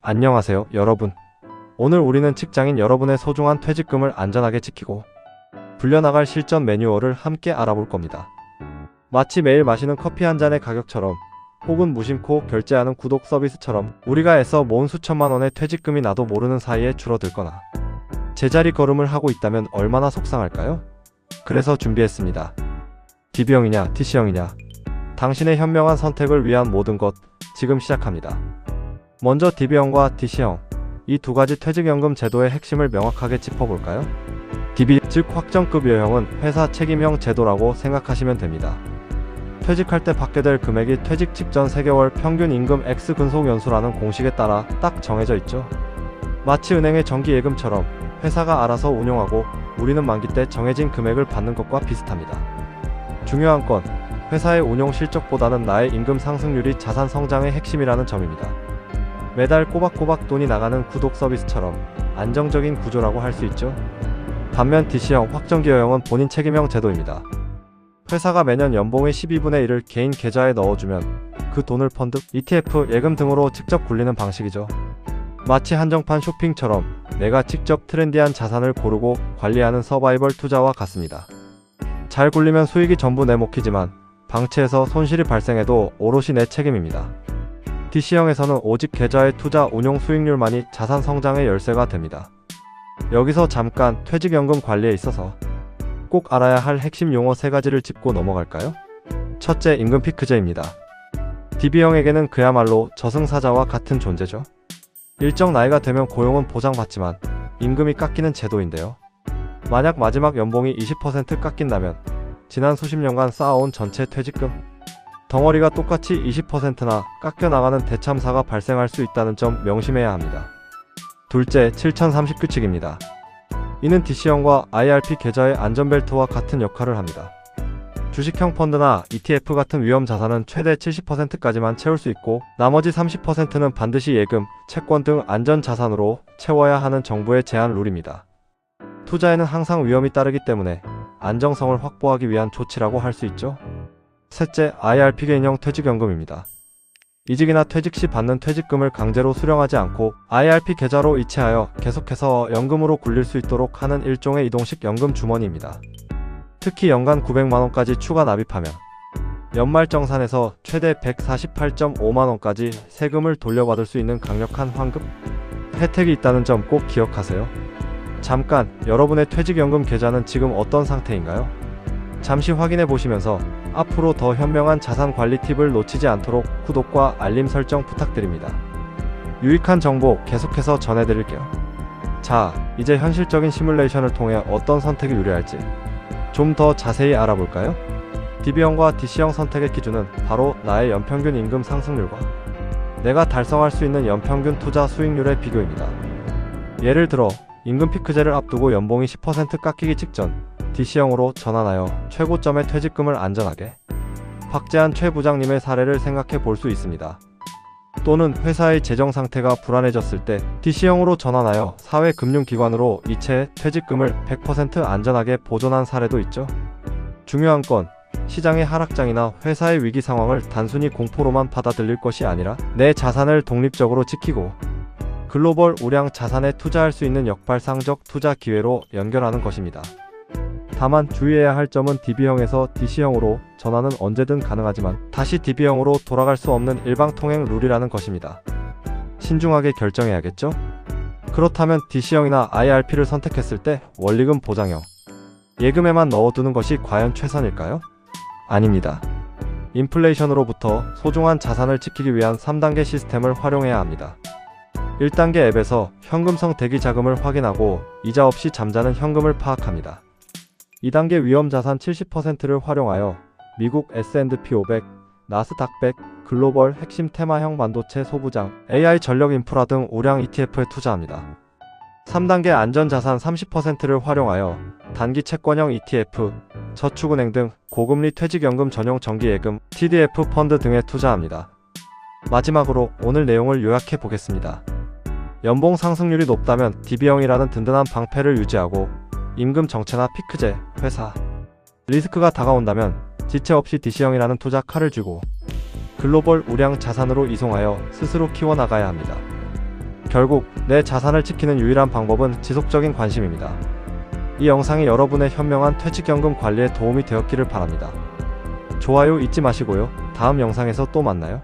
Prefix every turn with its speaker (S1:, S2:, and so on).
S1: 안녕하세요, 여러분. 오늘 우리는 직장인 여러분의 소중한 퇴직금을 안전하게 지키고 불려나갈 실전 매뉴얼을 함께 알아볼 겁니다. 마치 매일 마시는 커피 한 잔의 가격처럼 혹은 무심코 결제하는 구독 서비스처럼 우리가 애써 모은 수천만 원의 퇴직금이 나도 모르는 사이에 줄어들거나 제자리 걸음을 하고 있다면 얼마나 속상할까요? 그래서 준비했습니다. DB형이냐 TC형이냐, 당신의 현명한 선택을 위한 모든 것 지금 시작합니다. 먼저 DB형과 TC형, 이 두 가지 퇴직연금 제도의 핵심을 명확하게 짚어볼까요? DB, 즉 확정급여형은 회사 책임형 제도라고 생각하시면 됩니다. 퇴직할 때 받게 될 금액이 퇴직 직전 3개월 평균 임금 X 근속 연수라는 공식에 따라 딱 정해져 있죠. 마치 은행의 정기예금처럼 회사가 알아서 운용하고 우리는 만기 때 정해진 금액을 받는 것과 비슷합니다. 중요한 건 회사의 운용 실적보다는 나의 임금 상승률이 자산 성장의 핵심이라는 점입니다. 매달 꼬박꼬박 돈이 나가는 구독 서비스처럼 안정적인 구조라고 할 수 있죠. 반면 DC형 확정기여형은 본인 책임형 제도입니다. 회사가 매년 연봉의 12분의 1을 개인 계좌에 넣어주면 그 돈을 펀드, ETF, 예금 등으로 직접 굴리는 방식이죠. 마치 한정판 쇼핑처럼 내가 직접 트렌디한 자산을 고르고 관리하는 서바이벌 투자와 같습니다. 잘 굴리면 수익이 전부 내 몫이지만 방치해서 손실이 발생해도 오롯이 내 책임입니다. DC형에서는 오직 계좌의 투자 운용 수익률만이 자산 성장의 열쇠가 됩니다. 여기서 잠깐 퇴직연금 관리에 있어서 꼭 알아야 할 핵심 용어 3가지를 짚고 넘어갈까요? 첫째, 임금 피크제입니다. DB형에게는 그야말로 저승사자와 같은 존재죠. 일정 나이가 되면 고용은 보장받지만 임금이 깎이는 제도인데요. 만약 마지막 연봉이 20% 깎인다면 지난 수십 년간 쌓아온 전체 퇴직금 덩어리가 똑같이 20%나 깎여나가는 대참사가 발생할 수 있다는 점 명심해야 합니다. 둘째, 7030 규칙입니다. 이는 DC형과 IRP 계좌의 안전벨트와 같은 역할을 합니다. 주식형 펀드나 ETF 같은 위험 자산은 최대 70%까지만 채울 수 있고 나머지 30%는 반드시 예금, 채권 등 안전자산으로 채워야 하는 정부의 제한 룰입니다. 투자에는 항상 위험이 따르기 때문에 안정성을 확보하기 위한 조치라고 할 수 있죠. 셋째, IRP 개인형 퇴직연금입니다. 이직이나 퇴직 시 받는 퇴직금을 강제로 수령하지 않고 IRP 계좌로 이체하여 계속해서 연금으로 굴릴 수 있도록 하는 일종의 이동식 연금 주머니입니다. 특히 연간 900만원까지 추가 납입하면 연말정산에서 최대 148.5만원까지 세금을 돌려받을 수 있는 강력한 환급 혜택이 있다는 점 꼭 기억하세요. 잠깐, 여러분의 퇴직연금 계좌는 지금 어떤 상태인가요? 잠시 확인해 보시면서 앞으로 더 현명한 자산 관리 팁을 놓치지 않도록 구독과 알림 설정 부탁드립니다. 유익한 정보 계속해서 전해드릴게요. 자, 이제 현실적인 시뮬레이션을 통해 어떤 선택이 유리할지 좀 더 자세히 알아볼까요? DB형과 DC형 선택의 기준은 바로 나의 연평균 임금 상승률과 내가 달성할 수 있는 연평균 투자 수익률의 비교입니다. 예를 들어 임금 피크제를 앞두고 연봉이 10% 깎이기 직전 DC형으로 전환하여 최고점의 퇴직금을 안전하게 확제한 최 부장님의 사례를 생각해 볼 수 있습니다. 또는 회사의 재정 상태가 불안해졌을 때 DC형으로 전환하여 사회금융기관으로 이체 퇴직금을 100% 안전하게 보존한 사례도 있죠. 중요한 건 시장의 하락장이나 회사의 위기 상황을 단순히 공포로만 받아들일 것이 아니라 내 자산을 독립적으로 지키고 글로벌 우량 자산에 투자할 수 있는 역발상적 투자 기회로 연결하는 것입니다. 다만 주의해야 할 점은 DB형에서 DC형으로 전환은 언제든 가능하지만 다시 DB형으로 돌아갈 수 없는 일방통행 룰이라는 것입니다. 신중하게 결정해야겠죠? 그렇다면 DC형이나 IRP를 선택했을 때 원리금 보장형, 예금에만 넣어두는 것이 과연 최선일까요? 아닙니다. 인플레이션으로부터 소중한 자산을 지키기 위한 3단계 시스템을 활용해야 합니다. 1단계 앱에서 현금성 대기 자금을 확인하고 이자 없이 잠자는 현금을 파악합니다. 2단계 위험자산 70%를 활용하여 미국 S&P 500, 나스닥 100, 글로벌 핵심 테마형 반도체 소부장, AI 전력 인프라 등 우량 ETF에 투자합니다. 3단계 안전자산 30%를 활용하여 단기 채권형 ETF, 저축은행 등 고금리 퇴직연금 전용 정기예금, TDF 펀드 등에 투자합니다. 마지막으로 오늘 내용을 요약해 보겠습니다. 연봉 상승률이 높다면 DB형이라는 든든한 방패를 유지하고 임금 정체나 피크제, 회사 리스크가 다가온다면 지체 없이 DC형이라는 투자 칼을 쥐고 글로벌 우량 자산으로 이송하여 스스로 키워나가야 합니다. 결국 내 자산을 지키는 유일한 방법은 지속적인 관심입니다. 이 영상이 여러분의 현명한 퇴직연금 관리에 도움이 되었기를 바랍니다. 좋아요 잊지 마시고요. 다음 영상에서 또 만나요.